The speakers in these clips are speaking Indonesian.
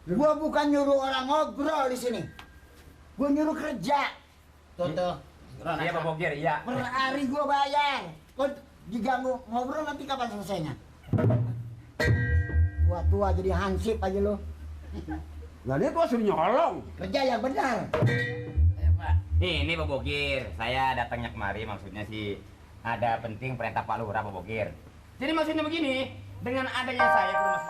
Gua bukan nyuruh orang ngobrol di sini. Gua nyuruh kerja. Tuh. Iya Pak Bokir, iya. Per hari gua bayar. Kok diganggu ngobrol nanti kapan selesainya? Tua-tua jadi hansip aja lo. Lah dia gua suruh nyolong. Kerja yang benar. Ini Pak Bokir, saya datangnya kemari maksudnya sih ada penting perintah Pak Lurah Pak Bokir. Jadi maksudnya begini, dengan adanya saya ke rumah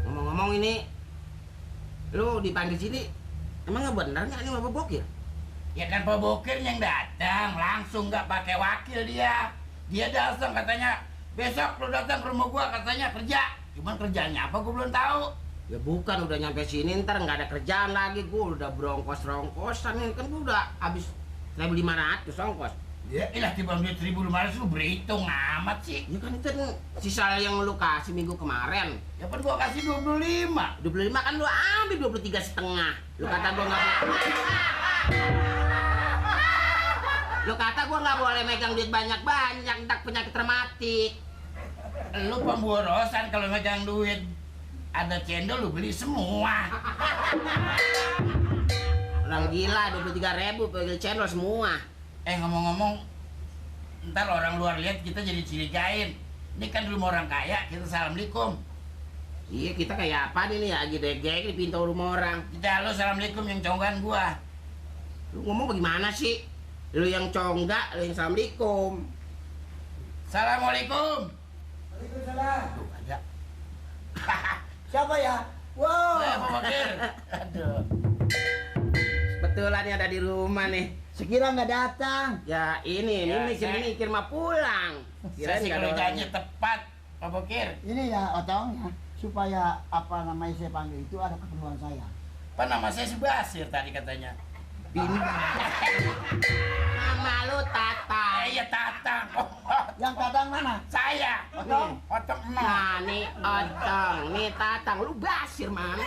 Ngomong-ngomong ini, lu dipanggil sini, emang nggak benar nggak ini Pak Bokir? Ya kan Pak Bokir yang datang, langsung nggak pakai wakil dia. Dia datang katanya, besok lu datang ke rumah gua katanya kerja. Cuman kerjanya apa gua belum tahu. Ya bukan, udah nyampe sini ntar nggak ada kerjaan lagi, gua udah bronkos-ronkosan ini kan gua udah habis 1.500 ongkos. Ya ilah tiba duit 1.500 lu berhitung amat sih. Ya kan itu sisa yang lu kasih minggu kemarin. Ya kan gua kasih 25. 25 kan lu ambil 23,5. Lu kata gua nggak Lu kata gua nggak boleh megang duit banyak-banyak, ntar penyakit rematik. Lu pemborosan kalau megang duit. Ada cendol lu beli semua. Orang gila 23.000 beli channel semua. Ngomong-ngomong, ntar orang luar lihat kita jadi curigain. Ini kan rumah orang kaya, kita assalamualaikum. Iya, kita kayak apa nih lagi degek di pintu rumah orang. Kita halo assalamualaikum yang conggan gua. Lu ngomong bagaimana sih? Lu yang conggak, lu yang assalamualaikum. Assalamualaikum. Waalaikumsalam. Tuh ada. Siapa ya? Wow. Pak Bokir. Aduh. Betulan ada di rumah nih. Sekira nggak datang. Ya ini Ya, mikir-mikir mah pulang. Saya sih nggak ada kerjanya orang. tepat, Pak Bokir. Ini ya otongnya supaya apa namanya saya panggil itu ada keperluan saya. Apa nama saya si Basir tadi katanya. Bini. Nama lu Tata. Iya Tatang. Yang tatang mana? Saya. Otong. Otong Nah, nih Otong, nih Tatang, lu Basir mana?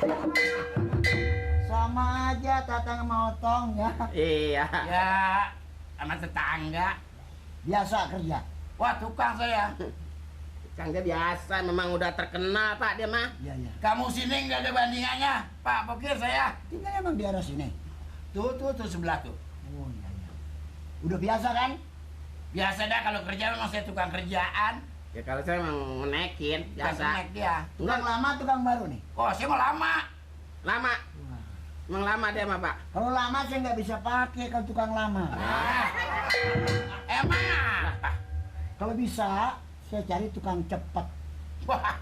Sama aja tatang sama otong ya. Iya. Ya, sama tetangga. Biasa kerja. Wah, tukang saya. Kang dia biasa, memang udah terkenal Pak dia mah. Iya iya. Kamu sini nggak ada bandingannya, Pak Bokir saya. Tinggal emang di arah sini. Tuh sebelah tuh. Oh iya iya. Udah biasa kan? Biasa dah kalau kerja memang saya tukang kerjaan. Ya kalau saya emang menekin, Biasa. biasa. Naik dia. Tukang lama, tukang baru nih. Oh, saya mau lama. Lama, Wah. emang lama dia mah Pak. Kalau lama saya nggak bisa pakai kalau tukang lama. Nah, emang apa? Kalau bisa saya cari tukang cepat. Wah,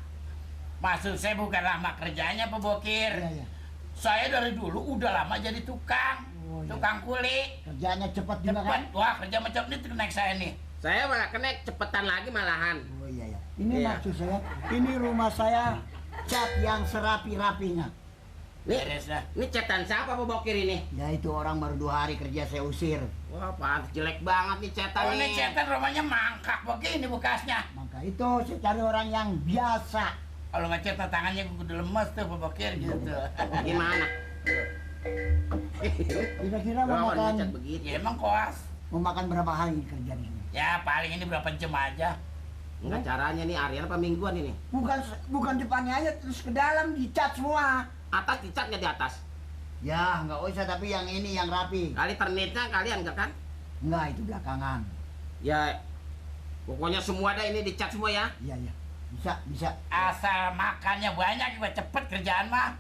maksud saya bukan lama kerjanya Pak Bokir. Iya iya. Saya dari dulu udah lama jadi tukang. Oh, iya. Tukang kuli. Kerjanya cepat juga kan? Cepet. Wah, kerja macam ini tuh naik saya nih. Saya malah kena cepetan lagi malahan. Oh iya iya. Ini Iya. maksud saya, ini rumah saya cat yang serapi-rapinya. Nih, Beres dah. ini cetan siapa Pak Bokir ini? Ya itu orang baru 2 hari kerja saya usir. Wah, Pak, jelek banget nih cetan Oh, nih. ini cetan rumahnya mangkak begini bekasnya. Maka itu saya cari orang yang biasa. Kalau nggak cetan tangannya gue udah lemes tuh Pak Bokir gitu. Gimana? Kira-kira mau Lawan makan, ngecat begitu. Ya emang koas. mau makan berapa hari kerja di sini? Ya paling ini berapa jam aja. Enggak caranya nih harian apa mingguan ini? Bukan depannya aja terus ke dalam dicat semua. Atas dicat nggak di atas? Ya nggak usah tapi yang ini yang rapi. Kali ternitnya kalian enggak kan? Enggak itu belakangan. Ya pokoknya semua ada ini dicat semua ya. Iya iya. Bisa Asal makannya banyak juga cepet kerjaan mah.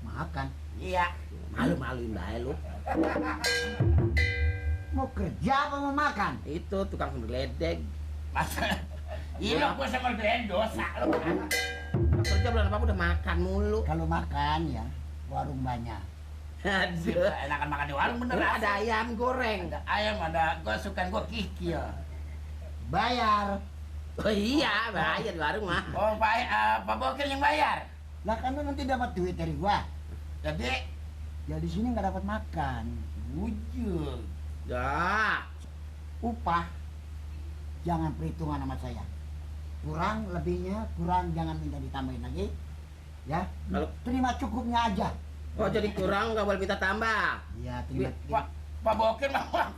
makan. Iya. Malu-maluin bae lu. Mau kerja apa mau makan? Itu tukang geledek. Masa iya gue sama kalian dosa lo. Kerja bulan apa udah makan mulu. Kalau makan ya warung banyak. Aduh. Enakan makan di warung bener. Ada asal. ayam goreng. Ada ayam, ada gue suka gue kikil. Bayar. Oh iya, bayar di warung mah. Oh Pak Bokir yang bayar. Lah kan lu nanti dapat duit dari gua. Jadi Ya di sini nggak dapat makan. wujud. Ya. Upah jangan perhitungan sama saya. Kurang lebihnya kurang jangan minta ditambahin lagi. Ya. Kalau- Terima cukupnya aja. Oh jadi kurang nggak boleh minta tambah. Iya terima. Pak Bokir mah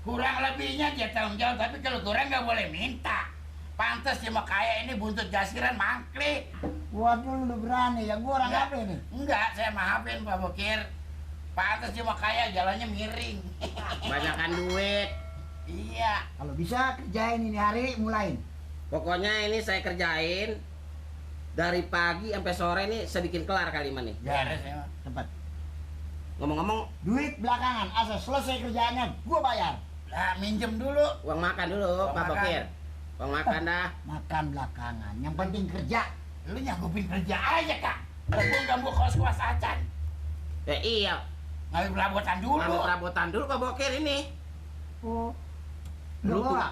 Kurang lebihnya dia tanggung jawab, tapi kalau kurang nggak boleh minta. Pantas dia mah kaya ini buntut jasiran mangklik. Waduh, lu berani ya, gua orang Enggak. apa ini? Enggak, saya maafin Pak Bokir. Pantas dia mah kaya, jalannya miring. Banyakan duit. Iya. Kalau bisa kerjain ini hari, mulain. Pokoknya ini saya kerjain dari pagi sampai sore nih sedikit kelar kali nih. Beres ya. Mah. Cepat. Ngomong-ngomong, Duit belakangan, asal selesai kerjaannya, gua bayar. Lah, minjem dulu. uang makan dulu, Uang Pak makan. Bokir. Uang makan dah. Makan belakangan, yang penting kerja. Lu nyanggupin kerja aja, Kak. Ganggu kos-kos acan. Iya, Ngambil perabotan dulu. ngambil perabotan dulu Pak Bokir ini. Oh, Lu lu bawa?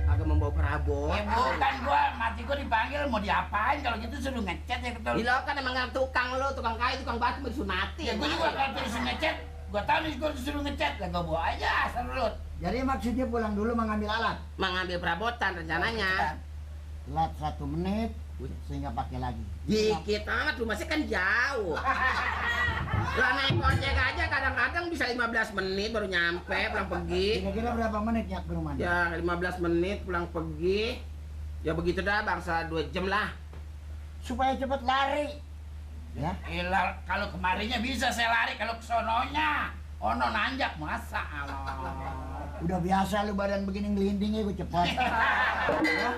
agak membawa perabot. Bukan gua, mati gua dipanggil mau diapain kalau gitu suruh ngecat ya betul. Gila kan emang nggak tukang lu, tukang kayu, tukang batu mau disunati. Ya gua juga kalau disuruh ngecat, gua tahu nih gua disuruh ngecat, lah gua bawa aja asal urut. Jadi maksudnya pulang dulu mengambil alat. mengambil perabotan rencananya. Telat 1 menit, sehingga pakai lagi. Dikit amat rumah saya kan jauh. Lah naik ojek aja kadang-kadang bisa 15 menit baru nyampe pulang pergi. Kira-kira berapa menit ya ke rumah? Ya 15 menit pulang pergi. Ya begitu dah bangsa 2 jam lah. Supaya cepat lari. Ya. Gila, kalau kemarinya bisa saya lari, kalau ke sononya ono nanjak masa Allah. Udah biasa lu badan begini ngelindingnya gue cepat. Ya.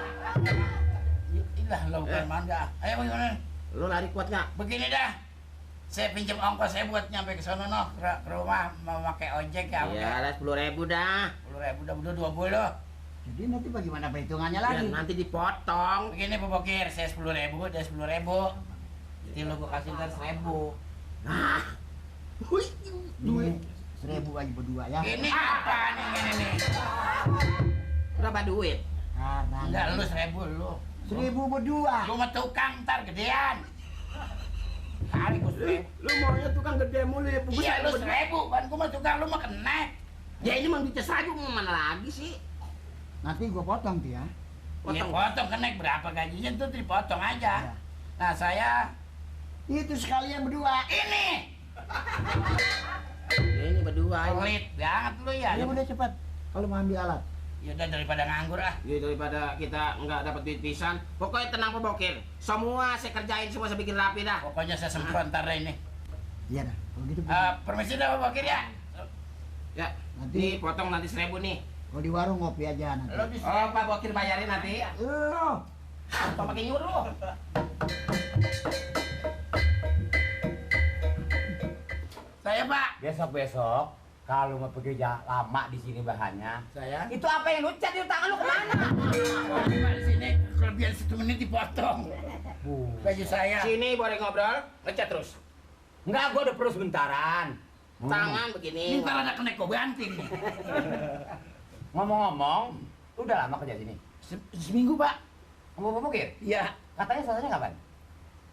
Ilah lo bukan manda. Ayo bagaimana? Lu lari kuat nggak? Begini dah. Saya pinjam ongkos saya buat nyampe ke sono noh, ke rumah mau pakai ojek ya. Ya lah 10.000 dah. 10.000 udah 20. Jadi nanti bagaimana perhitungannya Ya, lagi? nanti dipotong. Begini Pak Bokir, saya 10.000, dia 10.000. Jadi lo gua kasih ntar 1.000. Nah. Hui. Ini 1.000 aja berdua ya. Ini apa nih ini nih? Berapa duit? Sekarang. Enggak lu 1.000 lu. 1.000 berdua. Lu mah tukang ntar gedean. Kali gua 1.000. Lu maunya tukang gede mulu ya. Iya lu 1.000, kan gua mah tukang lu mah kena. Ya ini mang duitnya saja mau mana lagi sih? Nanti gue potong tuh ya. Iya potong kena berapa gajinya tuh dipotong aja. Ya. Nah saya Itu sekalian berdua. ini Ya, ini berdua ini. pelit banget lu ya. Ya udah cepat. Kalau mau ambil alat. Ya udah daripada nganggur ah. Ya daripada kita nggak dapat duit pisan. Pokoknya tenang Pak Bokir. Semua saya kerjain, semua saya bikin rapi dah. Pokoknya saya semprot ntar ini. Iya dah. Kalau gitu. Permisi dah Pak Bokir ya. Ya, Nanti- nih potong nanti 1.000 nih. Kalau di warung ngopi aja nanti. Lo di Oh, Pak Bokir bayarin nanti. Lo. Atau pakai nyuruh. saya Pak. Besok-besok kalau mau pergi lama di sini bahannya, Saya. itu apa yang lu cat di tangan lu kemana? Pak di sini kelebihan 1 menit dipotong. Baju saya. Sini boleh ngobrol, ngecat terus. Enggak, gua udah perlu sebentaran. Tangan Ini begini. ntar ada kena kau banting nih. Ngomong-ngomong, lu udah lama kerja sini? Seminggu Pak. Kamu mau bukit? Ya. Katanya selesainya kapan?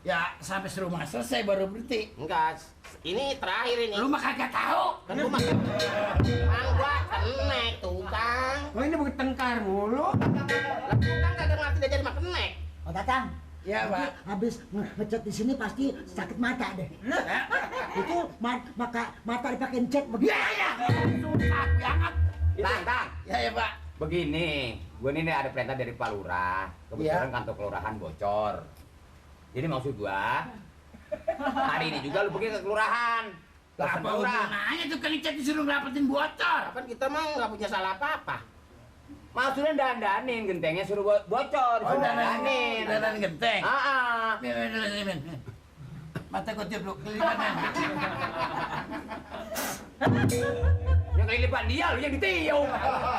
Ya sampai serumah selesai baru berhenti. Enggak, ini terakhir ini. Lu mah kagak tahu. Kan gua mah kan gua kenek tukang. Oh ini bukan tengkar mulu. Lah tukang kagak ngerti dia jadi mah kenek. Oh Tatang. Ya Pak. Habis ngecat di sini pasti sakit mata deh. Hah? Itu mata dipakai cat begitu. Ya ya. Susah banget. Tang. Ya ya Pak. Begini, gua ini ada perintah dari Pak Lurah. Kebetulan kantor kelurahan bocor. Jadi maksud gua, hari ini juga lu pergi ke kelurahan. Lah Pesan apa Pak Lurah. hubungannya tuh kan cat disuruh ngerapetin bocor. Kan kita mah nggak punya salah apa-apa. Maksudnya dandanin, gentengnya suruh bocor, Oh, suruh dandanin genteng. Ah, Min, min, min, min, min. Mata gua tiup lu kelilipan men. yang kelilipan dia, lu yang ditiup.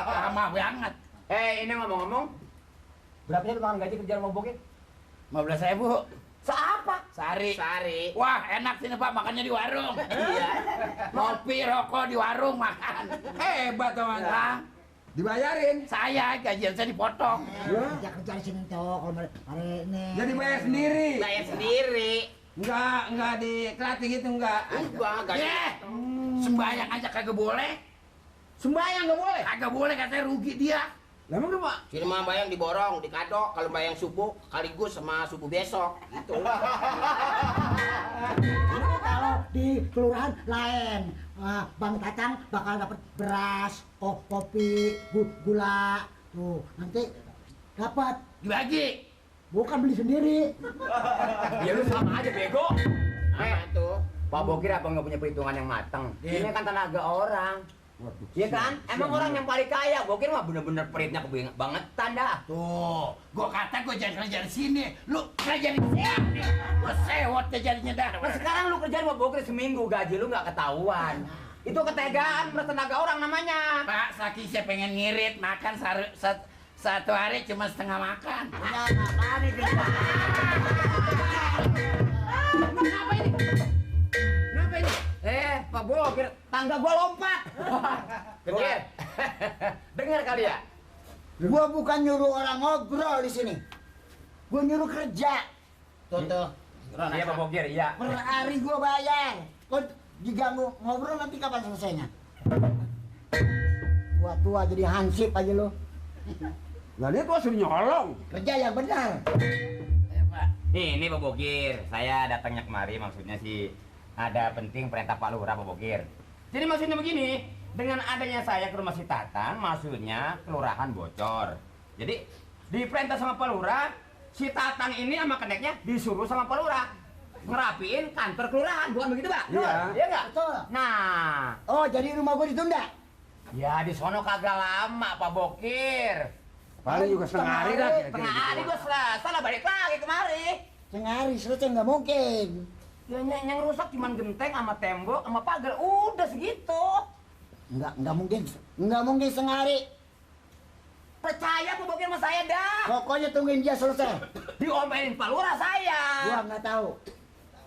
Lama banget. Ini ngomong-ngomong, berapa sih potongan gaji kerja mau bokit? 15.000 Seapa? sehari. Sari. Wah enak sini Pak makannya di warung. Iya. Ngopi rokok di warung makan. Hebat teman. Bang, Dibayarin. saya gajian saya dipotong. Kerja di sini toh kalau hari ini. Jadi bayar sendiri. Bayar sendiri. Enggak dikelatih gitu enggak. Enggak, enggak. Ye, sembayang aja kagak boleh. Sembayang enggak boleh. Kagak boleh katanya rugi dia. Lah emang kenapa? Sini mah bayang diborong, dikadok. Kalau bayang subuh, sekaligus sama subuh besok. Gitu. Kalau di kelurahan lain. Bang Tatang bakal dapat beras, kopi, gula. Tuh, nanti dapat. Dibagi. Bukan beli sendiri. Ya lu sama aja bego. Apa tuh? Pak Bokir apa nggak punya perhitungan yang matang? Ini kan tenaga orang. Iya kan? Emang orang yang paling kaya, Bokir mah bener-bener peritnya kebangetan dah. Tuh, gua kata gua jangan kerja di sini. Lu kerja di sini. Gua sewot kerjanya dah. Nah sekarang lu kerjain Pak Bokir seminggu, gaji lu nggak ketahuan. Itu ketegaan, tenaga orang namanya. Pak, saking saya pengen ngirit makan satu hari cuma setengah makan. Punya apaan nih? Kenapa ini? Kenapa ini? Pak Bokir, tangga gua lompat. Bokir, dengar kali ya? Gua bukan nyuruh orang ngobrol di sini. Gua nyuruh kerja. Tuh. Iya Pak Bokir, iya. Per hari gua bayar. Kok diganggu ngobrol nanti kapan selesainya? Tua jadi hansip aja lo. Lah dia tuh suruh nyolong. Kerja yang benar. Pak. Ini Pak Bokir, saya datangnya kemari maksudnya sih ada penting perintah Pak Lurah Pak Bokir. Jadi maksudnya begini, dengan adanya saya ke rumah si Tatang, maksudnya kelurahan bocor. Jadi diperintah sama Pak Lurah, si Tatang ini sama keneknya disuruh sama Pak Lurah ngerapiin kantor kelurahan, bukan begitu Pak? Iya. Iya nggak? Betul. Nah, Oh, jadi rumah gua ditunda? ya di sono kagak lama Pak Bokir. Paling juga setengah hari dah. kira-kira Tengah gitu. hari gua selesai lah balik lagi kemari. Setengah hari selesai nggak mungkin. Ya yang rusak cuman genteng sama tembok sama pagar, udah segitu. Nggak mungkin setengah hari. Percaya Pak Bokir sama saya dah. Pokoknya tungguin dia selesai. Diomelin Pak Lurah saya. Gua nggak tahu.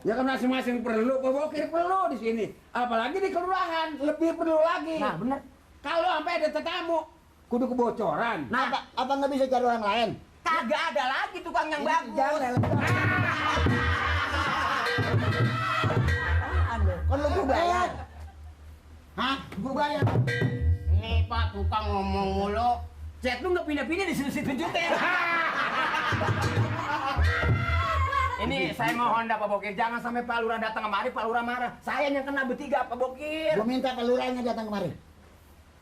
Ya kan masing-masing perlu, Pak Bokir perlu di sini. Apalagi di kelurahan, lebih perlu lagi. Nah bener. Kalau sampai ada tetamu, kudu kebocoran. Nah, Apa nggak bisa cari orang lain? kagak ada lagi tukang yang bagus. Jangan. Kan lu gua bayar. Hah? Gua bayar. Nih Pak, tukang ngomong mulu. Cet lu nggak pindah-pindah di situ juga ya. Ini saya mohon dah Pak Bokir, jangan sampai Pak Lurah datang kemari, Pak Lurah marah. Saya yang kena bertiga Pak Bokir. Gua minta Pak Lurahnya datang kemari.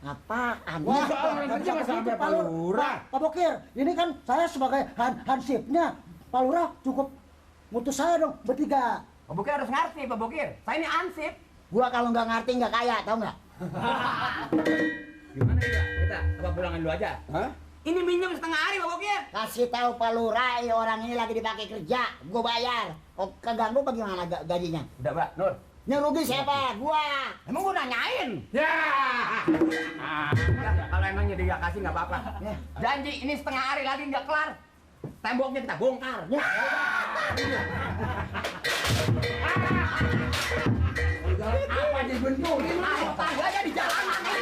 Apaan? Wah, Ya, soal orang kerja nggak sampai Pak Lurah. Pak Bokir, ini kan saya sebagai hansipnya. Pak Lurah cukup mutus saya dong bertiga. Pak Bokir harus ngerti Pak Bokir, saya ini ansip. Gua kalau nggak ngerti nggak kaya, tau nggak? Gimana ya? Kita apa pulangan dulu aja? Hah? Ini minjem setengah hari Pak Bokir. Kasih tahu Pak Lurah, orang ini lagi dipakai kerja. Gua bayar. Kok keganggu bagaimana gajinya? Udah Mbak, Nur. Yang rugi siapa? Gua. Emang gua nanyain? Ya. Enggak, kalau emang jadi nggak kasih nggak apa-apa. Ya. Janji ini setengah hari lagi nggak kelar. Temboknya kita bongkar. Ya. Apa dibenturin? Ah, tangganya di jalanan nih.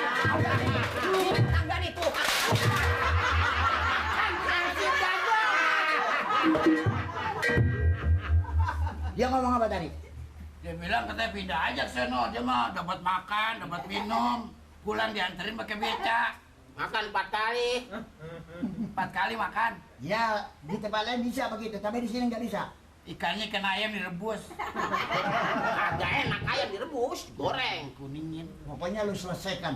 Ini tangga nih tuh. Ansip dah gua. Dia ngomong apa tadi? Dia bilang katanya pindah aja ke sono, dia mah dapat makan, dapat minum, pulang dianterin pakai beca. Makan 4 kali. 4 kali makan. Ya, di tempat lain bisa begitu, tapi di sini nggak bisa. Ikannya ikan ayam direbus. Agak enak ayam direbus, goreng. Kuningin. Pokoknya lu selesaikan.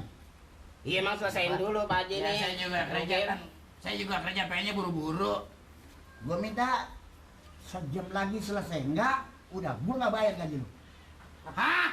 Iya emang selesaiin dulu Pak Haji Ya, nih. saya juga kerja kan. Saya juga kerja pengennya buru-buru. Gua minta sejam lagi selesai. Enggak, udah gua nggak bayar gaji lu. Hah?